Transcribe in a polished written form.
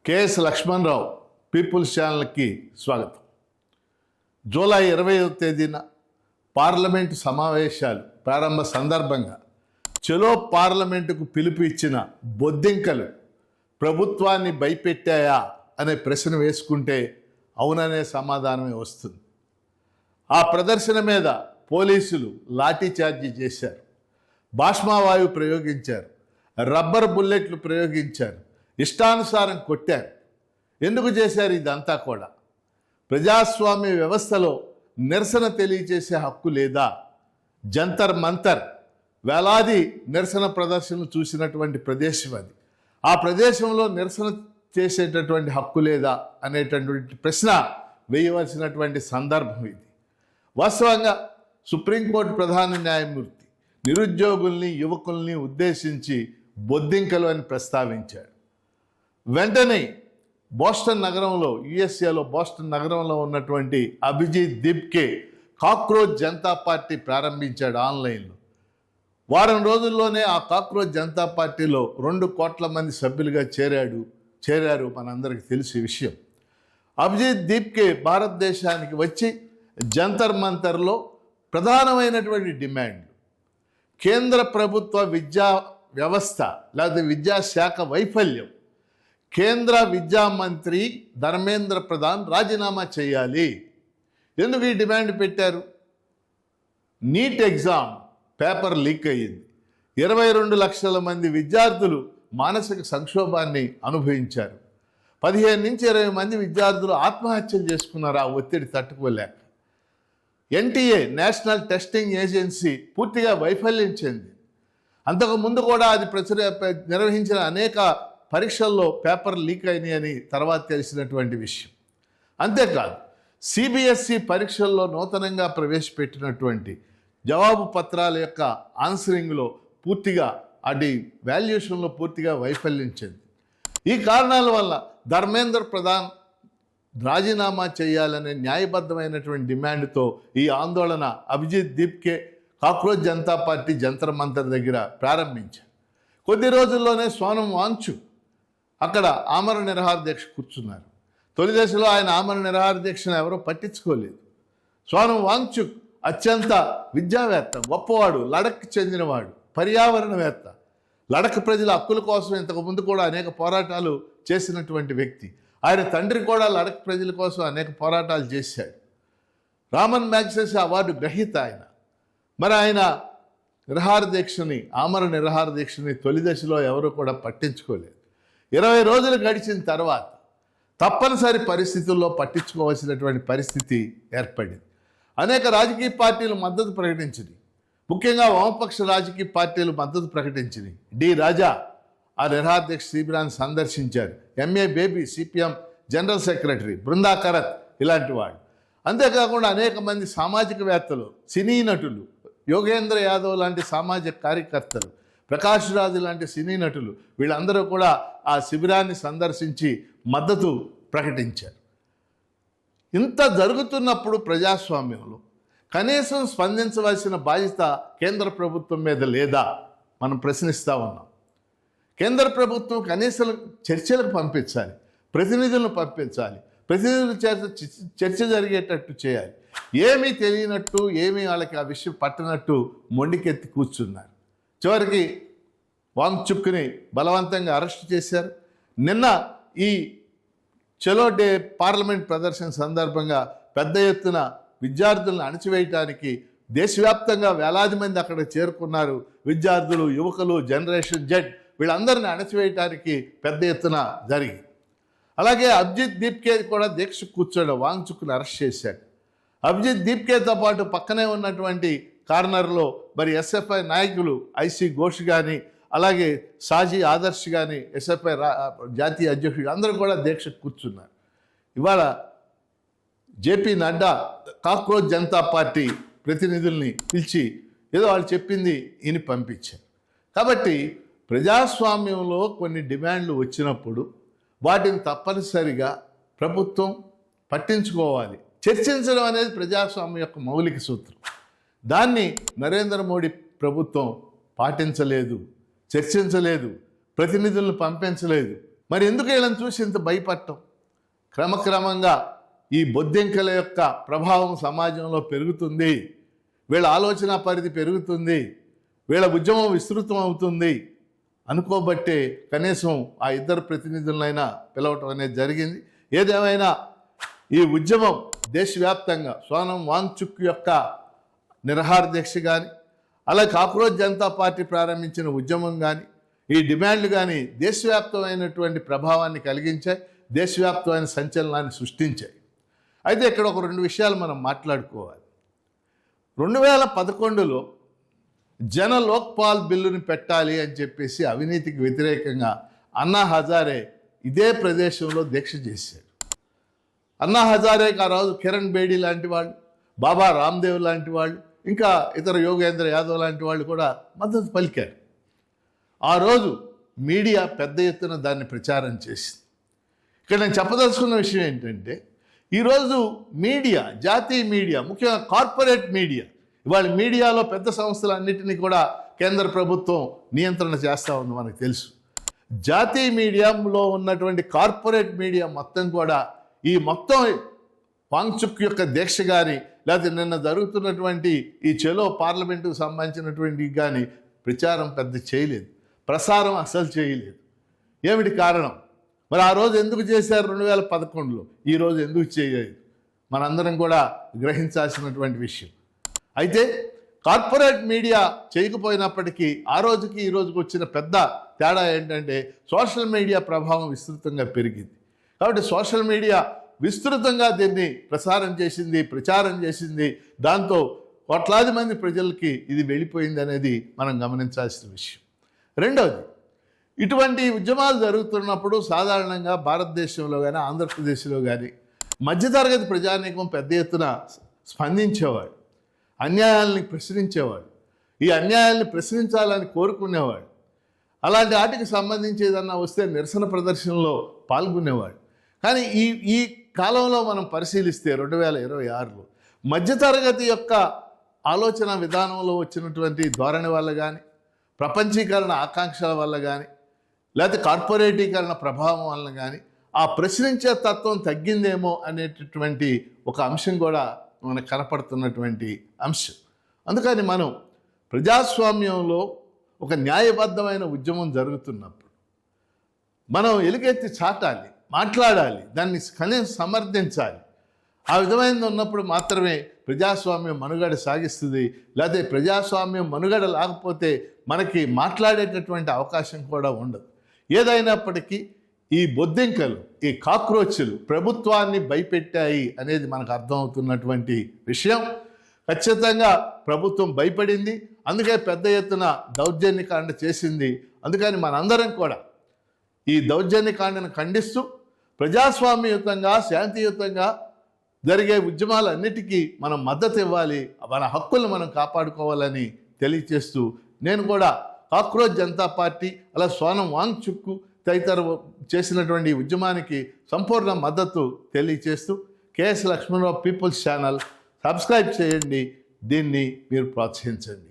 K S Lakshmanarao peoples ఛానల్కి స్వాగతం. July 20వ తేదీన పార్లమెంటు సమావేశాలు ప్రారంభ సందర్భంగా చలో పార్లమెంటుకు పిలుపు ఇచ్చిన బొద్దింకలు ప్రభుత్వాన్ని భయపెట్టాయా అనే ప్రశ్న వేసుకుంటే అవుననే సమాధానమే వస్తుంది. ఆ ప్రదర్శన మీద పోలీసులు లాఠీచార్జీ చేశారు, బాష్మావాయువు ప్రయోగించారు, రబ్బర్ బుల్లెట్లు ప్రయోగించారు, ఇష్టానుసారం కొట్టారు. ఎందుకు చేశారు ఇదంతా కూడా? ప్రజాస్వామ్య వ్యవస్థలో నిరసన తెలియచేసే హక్కు లేదా? జంతర్ మంతర్ వేలాది నిరసన ప్రదర్శనలు చూసినటువంటి ప్రదేశం అది. ఆ ప్రదేశంలో నిరసన చేసేటటువంటి హక్కు లేదా అనేటటువంటి ప్రశ్న వేయవలసినటువంటి సందర్భం ఇది. వాస్తవంగా సుప్రీంకోర్టు ప్రధాన న్యాయమూర్తి నిరుద్యోగుల్ని యువకుల్ని ఉద్దేశించి బొద్దింకలు అని ప్రస్తావించాడు. వెంటనే బోస్టన్ నగరంలో, యుఎస్ఏలో బోస్టన్ నగరంలో ఉన్నటువంటి అభిజిత్ దీప్కే కాక్రోచ్ జనతా పార్టీ ప్రారంభించాడు ఆన్లైన్లో. వారం రోజుల్లోనే ఆ కాక్రోచ్ జనతా పార్టీలో 2 కోట్ల మంది సభ్యులుగా చేరారు. మనందరికీ తెలిసే విషయం. అభిజిత్ దీప్కే భారతదేశానికి వచ్చి జంతర్ మంతర్లో ప్రధానమైనటువంటి డిమాండ్లు, కేంద్ర ప్రభుత్వ విద్యా వ్యవస్థ లేకపోతే విద్యాశాఖ వైఫల్యం, కేంద్ర విద్యా మంత్రి ధర్మేంద్ర ప్రధాన్ రాజీనామా చేయాలి. ఎందుకు ఈ డిమాండ్ పెట్టారు? నీట్ ఎగ్జామ్ పేపర్ లీక్ అయ్యింది. 22 లక్షల మంది విద్యార్థులు మానసిక సంక్షోభాన్ని అనుభవించారు. 15 నుంచి 20 మంది విద్యార్థులు ఆత్మహత్యలు చేసుకున్నారు ఆ ఒత్తిడి తట్టుకోలేక. ఎన్టీఏ నేషనల్ టెస్టింగ్ ఏజెన్సీ పూర్తిగా వైఫల్యం చెంది. అంతకుముందు కూడా అది నిర్వహించిన అనేక పరీక్షల్లో పేపర్ లీక్ అయినాయని తర్వాత తెలిసినటువంటి విషయం. అంతేకాదు, సిబిఎస్ఈ పరీక్షల్లో నూతనంగా ప్రవేశపెట్టినటువంటి జవాబు పత్రాల యొక్క ఆన్సరింగ్లో పూర్తిగా అది వాల్యుయేషన్లో పూర్తిగా వైఫల్యం చెంది. ఈ కారణాల వల్ల ధర్మేంద్ర ప్రధాన్ రాజీనామా చేయాలనే న్యాయబద్ధమైనటువంటి డిమాండ్తో ఈ ఆందోళన అభిజిత్ దీప్కే కాక్రోచ్ జనతా పార్టీ జంతర్ మంతర్ దగ్గర ప్రారంభించారు. కొద్ది రోజుల్లోనే సోనం వాంగ్చుక్ అక్కడ ఆమరణ నిరాహార దీక్ష కూర్చున్నారు. తొలి దశలో ఆయన ఆమరణ నిరాహార దీక్షను ఎవరో పట్టించుకోలేదు. సోనం వాంగ్చుక్ అత్యంత విద్యావేత్త, గొప్పవాడు, లడఖ్కి చెందినవాడు, పర్యావరణవేత్త, లడఖ్ ప్రజల హక్కుల కోసం ఇంతకుముందు కూడా అనేక పోరాటాలు చేసినటువంటి వ్యక్తి. ఆయన తండ్రి కూడా లడఖ్ ప్రజల కోసం అనేక పోరాటాలు చేశాడు. రామన్ మ్యాగ్సెసే అవార్డు గ్రహీత ఆయన. మరి ఆయన ఆమరణ నిరాహార దీక్షని తొలి దశలో ఎవరు కూడా పట్టించుకోలేదు. 20 రోజులు గడిచిన తర్వాత తప్పనిసరి పరిస్థితుల్లో పట్టించుకోవాల్సినటువంటి పరిస్థితి ఏర్పడింది. అనేక రాజకీయ పార్టీలు మద్దతు ప్రకటించింది. ముఖ్యంగా వామపక్ష రాజకీయ పార్టీలు మద్దతు ప్రకటించింది. డి రాజా ఆ నిరాహార దీక్ష శిబిరాన్ని సందర్శించారు. MA baby CPM general secretary, Brinda Karat ఇలాంటి వాళ్ళు. అంతేకాకుండా అనేక మంది సామాజికవేత్తలు, సినీ నటులు, యోగేంద్ర యాదవ్ లాంటి సామాజిక కార్యకర్తలు, ప్రకాష్ రాజు లాంటి సినీ నటులు వీళ్ళందరూ కూడా ఆ శిబిరాన్ని సందర్శించి మద్దతు ప్రకటించారు. ఇంత జరుగుతున్నప్పుడు ప్రజాస్వామ్యంలో కనీసం స్పందించవలసిన బాధ్యత కేంద్ర ప్రభుత్వం మీద లేదా? మనం ప్రశ్నిస్తూ ఉన్నాం. కేంద్ర ప్రభుత్వం కనీసం చర్చలకు పంపించాలి, ప్రతినిధులను పంపించాలి, ప్రతినిధుల చేత చర్చ జరిగేటట్టు చేయాలి. ఏమీ తెలియనట్టు, ఏమీ వాళ్ళకి ఆ విషయం పట్టనట్టు మొండికెత్తి కూర్చున్నారు. చివరికి వాంగ్చుక్ని బలవంతంగా అరెస్ట్ చేశారు. నిన్న ఈ చలో డే పార్లమెంట్ ప్రదర్శన సందర్భంగా పెద్ద ఎత్తున విద్యార్థులను అణచివేయటానికి దేశవ్యాప్తంగా వేలాది మంది అక్కడ చేరుకున్నారు. విద్యార్థులు, యువకులు, జనరేషన్ జెడ్ వీళ్ళందరినీ అణచివేయటానికి పెద్ద ఎత్తున జరిగింది. అలాగే అభిజిత్ దీప్కే కూడా దీక్ష కూర్చోడు, వాంగ్చుక్ని అరెస్ట్ చేశాడు. అభిజిత్ దీప్కేతో పాటు పక్కనే ఉన్నటువంటి కార్నర్లో మరి ఎస్ఎఫ్ఐ నాయకులు ఐసి ఘోష్ కానీ, అలాగే సాజీ ఆదర్శ్ కానీ, ఎస్ఎఫ్ఐ జాతీయ అధ్యక్షుడు అందరూ కూడా దీక్ష కూర్చున్నారు. ఇవాళ JP Nadda cockroach Janata Party ప్రతినిధుల్ని పిలిచి ఏదో వాళ్ళు చెప్పింది ఈయన పంపించారు. కాబట్టి ప్రజాస్వామ్యంలో కొన్ని డిమాండ్లు వచ్చినప్పుడు వాటిని తప్పనిసరిగా ప్రభుత్వం పట్టించుకోవాలి. చర్చించడం అనేది ప్రజాస్వామ్యం యొక్క మౌలిక సూత్రం. దాన్ని నరేంద్ర మోడీ ప్రభుత్వం పాటించలేదు, చర్చించలేదు, ప్రతినిధులను పంపించలేదు. మరి ఎందుకు వీళ్ళని చూసి ఇంత భయపడటం? క్రమక్రమంగా ఈ బొద్దింకల యొక్క ప్రభావం సమాజంలో పెరుగుతుంది, వీళ్ళ ఆలోచన పరిధి పెరుగుతుంది, వీళ్ళ ఉద్యమం విస్తృతం అవుతుంది అనుకోబట్టే కనీసం ఆ ఇద్దరు ప్రతినిధులైనా పిలవటం అనేది జరిగింది. ఏదేమైనా ఈ ఉద్యమం దేశవ్యాప్తంగా సోనం వాంగ్చుక్ యొక్క నిరాహార దీక్ష కానీ, అలాగే కాక్రోచ్ జనతా పార్టీ ప్రారంభించిన ఉద్యమం కానీ, ఈ డిమాండ్లు కానీ దేశవ్యాప్తమైనటువంటి ప్రభావాన్ని కలిగించాయి, దేశవ్యాప్తమైన సంచలనాన్ని సృష్టించాయి. అయితే ఇక్కడ ఒక 2 విషయాలు మనం మాట్లాడుకోవాలి. 2011లో జన లోక్పాల్ బిల్లుని పెట్టాలి అని చెప్పేసి అవినీతికి వ్యతిరేకంగా అన్నా హజారే ఇదే ప్రదేశంలో దీక్ష చేశాడు. అన్నా హజారేకి ఆ రోజు కిరణ్ బేడీ లాంటి వాళ్ళు, బాబా రామ్దేవ్ లాంటి వాళ్ళు, ఇంకా ఇతర యోగేంద్ర యాదవ్ లాంటి వాళ్ళు కూడా మద్దతు పలికారు. ఆ రోజు మీడియా పెద్ద ఎత్తున దాన్ని ప్రచారం చేసింది. ఇక్కడ నేను చెప్పదలుచుకున్న విషయం ఏంటంటే, ఈరోజు మీడియా, జాతీయ మీడియా, ముఖ్యంగా కార్పొరేట్ మీడియా, ఇవాళ మీడియాలో పెద్ద సంస్థలన్నింటినీ కూడా కేంద్ర ప్రభుత్వం నియంత్రణ చేస్తూ ఉంది మనకు తెలుసు. జాతీయ మీడియాలో ఉన్నటువంటి కార్పొరేట్ మీడియా మొత్తం కూడా ఈ మొత్తం వాంగ్చుక్ యొక్క దీక్ష కానీ, లేకపోతే నిన్న జరుగుతున్నటువంటి ఈ చెలో పార్లమెంటుకు సంబంధించినటువంటి కానీ ప్రచారం పెద్ద చేయలేదు, ప్రసారం అసలు చేయలేదు. ఏమిటి కారణం? మరి ఆ రోజు ఎందుకు చేశారు 2011లో, ఈరోజు ఎందుకు చేయలేదు? మనందరం కూడా గ్రహించాల్సినటువంటి విషయం. అయితే కార్పొరేట్ మీడియా చేయకపోయినప్పటికీ ఆ రోజుకి ఈ రోజుకి వచ్చిన పెద్ద తేడా ఏంటంటే సోషల్ మీడియా ప్రభావం విస్తృతంగా పెరిగింది. కాబట్టి సోషల్ మీడియా విస్తృతంగా దీన్ని ప్రసారం చేసింది, ప్రచారం చేసింది. దాంతో కోట్లాది మంది ప్రజలకి ఇది వెళ్ళిపోయింది అనేది మనం గమనించాల్సిన విషయం. రెండవది, ఇటువంటి ఉద్యమాలు జరుగుతున్నప్పుడు సాధారణంగా భారతదేశంలో కానీ ఆంధ్రప్రదేశ్లో కానీ మధ్యతరగతి ప్రజానీకం పెద్ద ఎత్తున స్పందించేవాడు, అన్యాయాల్ని ప్రశ్నించేవాడు, ఈ అన్యాయాల్ని ప్రశ్నించాలని కోరుకునేవాడు. అలాంటి వాటికి సంబంధించి ఏదన్నా వస్తే నిరసన ప్రదర్శనలో పాల్గొనేవాడు. కానీ ఈ కాలంలో మనం పరిశీలిస్తే 2026లో మధ్యతరగతి యొక్క ఆలోచన విధానంలో వచ్చినటువంటి ధోరణి వల్ల కానీ, ప్రపంచీకరణ ఆకాంక్షల వల్ల కానీ, లేకపోతే కార్పొరేటీకరణ ప్రభావం వల్ల కానీ ఆ ప్రశ్నించే తత్వం తగ్గిందేమో అనేటటువంటి ఒక అంశం కూడా మనకు కనపడుతున్నటువంటి అంశం. అందుకని మనం ప్రజాస్వామ్యంలో ఒక న్యాయబద్ధమైన ఉద్యమం జరుగుతున్నప్పుడు మనం ఎలుగెత్తి చాటాలి, మాట్లాడాలి, దాన్ని కనీసం సమర్థించాలి. ఆ విధమైనది ఉన్నప్పుడు మాత్రమే ప్రజాస్వామ్యం మనుగడ సాగిస్తుంది. లేకపోతే ప్రజాస్వామ్యం మనుగడ లేకపోతే మనకి మాట్లాడేటటువంటి అవకాశం కూడా ఉండదు. ఏదైనప్పటికీ ఈ బొద్దింకలు, ఈ కాక్రోచ్లు ప్రభుత్వాన్ని భయపెట్టాయి అనేది మనకు అర్థమవుతున్నటువంటి విషయం. ఖచ్చితంగా ప్రభుత్వం భయపడింది, అందుకే పెద్ద ఎత్తున దౌర్జన్యకాండ చేసింది. అందుకని మనందరం కూడా ఈ దౌర్జన్యకాండను ఖండిస్తూ ప్రజాస్వామ్యయుతంగా, శాంతియుతంగా జరిగే ఉద్యమాలన్నిటికీ మనం మద్దతు ఇవ్వాలి, మన హక్కులను మనం కాపాడుకోవాలని తెలియచేస్తూ నేను కూడా కాక్రోచ్ జనతా పార్టీ అలా సోనం వాంగ్చుక్ తదితర చేసినటువంటి ఉద్యమానికి సంపూర్ణ మద్దతు తెలియచేస్తూ K S Lakshmana Rao people's channel subscribe చేయండి, దీన్ని మీరు ప్రోత్సహించండి.